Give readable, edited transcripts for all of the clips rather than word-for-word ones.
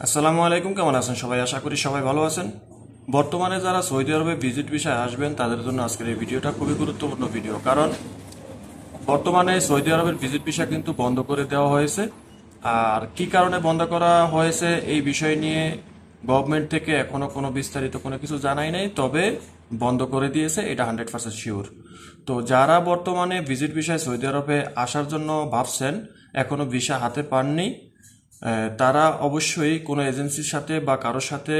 আসসালামু আলাইকুম, কেমন আছেন সবাই? আশা করি সবাই ভালো আছেন। বর্তমানে যারা সৌদি আরবে ভিজিট ভিসায় আসবেন তাদের জন্য আজকের এই ভিডিওটা খুবই গুরুত্বপূর্ণ ভিডিও, কারণ বর্তমানে সৌদি আরবের ভিজিট ভিসা কিন্তু বন্ধ করে দেওয়া হয়েছে। আর কি কারণে বন্ধ করা হয়েছে এই বিষয় নিয়ে গভর্নমেন্ট থেকে এখনো কোনো বিস্তারিত কোনো কিছু জানাই নাই, তবে বন্ধ করে দিয়েছে এটা 100% শিওর। তো যারা বর্তমানে ভিজিট ভিসায় সৌদি আরবে আসার জন্য ভাবছেন, এখনো ভিসা হাতে পাননি, তারা অবশ্যই কোনো এজেন্সির সাথে বা কারোর সাথে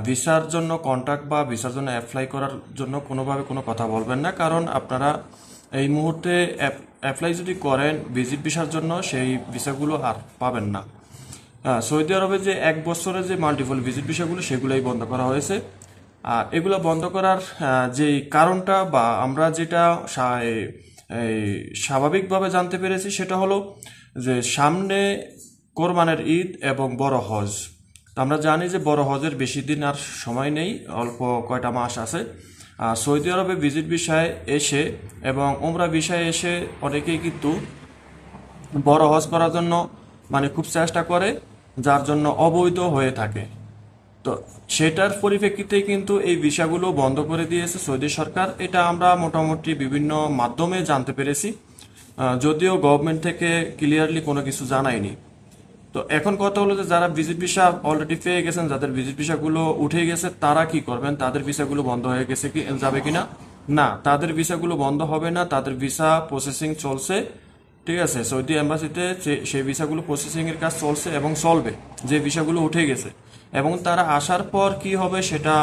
ভিসার জন্য কন্ট্যাক্ট বা ভিসার জন্য অ্যাপ্লাই করার জন্য কোনোভাবে কোনো কথা বলবেন না, কারণ আপনারা এই মুহূর্তে অ্যাপ্লাই যদি করেন ভিজিট ভিসার জন্য, সেই ভিসাগুলো আর পাবেন না। সৌদি আরবে যে 1 বছরের যে মাল্টিপল ভিজিট ভিসাগুলো সেগুলোই বন্ধ করা হয়েছে। আর এগুলো বন্ধ করার যে কারণটা বা আমরা যেটা এই স্বাভাবিকভাবে জানতে পেরেছি সেটা হলো যে সামনে কোরবানের ঈদ এবং বড় হজ। তো আমরা জানি যে বড় হজের বেশি দিন আর সময় নেই, অল্প কয়টা মাস আছে। সৌদি আরবে ভিজিট ভিসায় এসে এবং উমরা ভিসায় এসে অনেকেই কিন্তু বড় হজ করার জন্য খুব চেষ্টা করে, যার জন্য অবৈধ হয়ে থাকে। তো সেটার পরিপ্রেক্ষিতেই কিন্তু এই ভিসাগুলো বন্ধ করে দিয়েছে সৌদি সরকার। এটা আমরা মোটামুটি বিভিন্ন মাধ্যমে জানতে পেরেছি, যদিও গভর্নমেন্ট থেকে ক্লিয়ারলি কোনো কিছু জানায়নি। তো এখন কথা হলো যে যারা ভিজিট ভিসা অলরেডি পেয়ে গেছেন, যাদের ভিজিট ভিসাগুলো উঠে গেছে, তারা কি করবেন? তাদের ভিসাগুলো বন্ধ হয়ে গেছে কি যাবে কিনা? না, তাদের ভিসাগুলো বন্ধ হবে না, তাদের ভিসা প্রসেসিং চলছে। ঠিক আছে, সৌদি এম্বাসিতে সেই ভিসাগুলো প্রসেসিং এর কাজ চলছে এবং চলবে, যে ভিসাগুলো উঠে গেছে। এবং তারা আসার পর কি হবে সেটা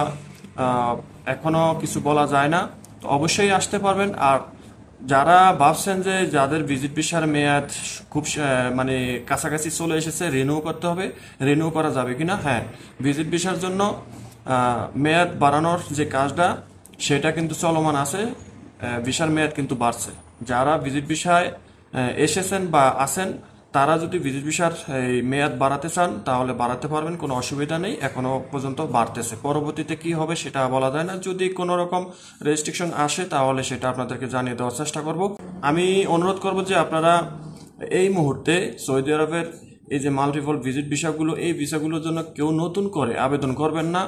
এখনো কিছু বলা যায় না। তো অবশ্যই আসতে পারবেন। আর যারা ভাবছেন যে যাদের ভিজিট ভিসার মেয়াদ খুব কাছাকাছি চলে এসেছে, রিনিউ করতে হবে, রিনিউ করা যাবে কিনা? হ্যাঁ, ভিজিট ভিসার জন্য মেয়াদ বাড়ানোর যে কাজটা সেটা কিন্তু চলমান আছে। ভিসার মেয়াদ কিন্তু বাড়ছে। যারা ভিজিট ভিসায় এসেছেন বা আছেন, তারা যদি ভিজিট ভিসার এই মেয়াদ বাড়াতে চান তাহলে বাড়াতে পারবেন, কোনো অসুবিধা নেই। এখনো পর্যন্ত বাড়তেছে, পরবর্তীতে কি হবে সেটা বলা যায় না। যদি কোনো রকম রেস্ট্রিকশন আসে তাহলে সেটা আপনাদেরকে জানিয়ে দেওয়ার চেষ্টা করব। আমি অনুরোধ করব যে আপনারা এই মুহূর্তে সৌদি আরবের এই যে মাল্টিপল ভিজিট ভিসাগুলো, এই ভিসাগুলোর জন্য কেউ নতুন করে আবেদন করবেন না।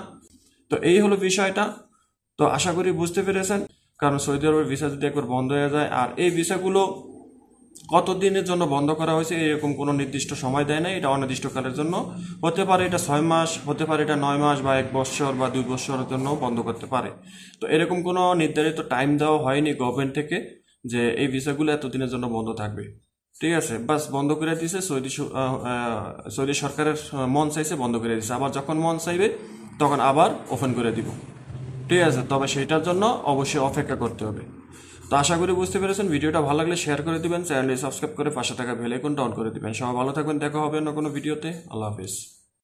তো এই হলো বিষয়টা। তো আশা করি বুঝতে পেরেছেন, কারণ সৌদি আরবের ভিসা যদি একবার বন্ধ হয়ে যায়, আর এই ভিসাগুলো কতদিনের জন্য বন্ধ করা হয়েছে এরকম কোনো নির্দিষ্ট সময় দেয় না, এটা অনির্দিষ্টকালের জন্য হতে পারে, এটা 6 মাস হতে পারে, এটা 9 মাস বা 1 বছর বা 2 বছরের জন্য বন্ধ করতে পারে। তো এরকম কোনো নির্ধারিত টাইম দেওয়া হয়নি গভর্নমেন্ট থেকে যে এই ভিসাগুলো এতদিনের জন্য বন্ধ থাকবে। ঠিক আছে, বাস বন্ধ করে দিয়েছে। সৌদি সরকারের মন চাইছে বন্ধ করে দিয়েছে, আবার যখন মন চাইবে তখন আবার ওপেন করে দিব। ঠিক আছে, তবে সেটার জন্য অবশ্যই অপেক্ষা করতে হবে। তো আশা করি বুঝতে পেরেছেন। ভিডিওটা ভালো লাগলে শেয়ার করে দিবেন, চ্যানেলটি সাবস্ক্রাইব করে পাশে থাকা বেল আইকনটা অন করে দিবেন। সবাই ভালো থাকবেন, দেখা হবে অন্য কোনো ভিডিওতে। আল্লাহ হাফিজ।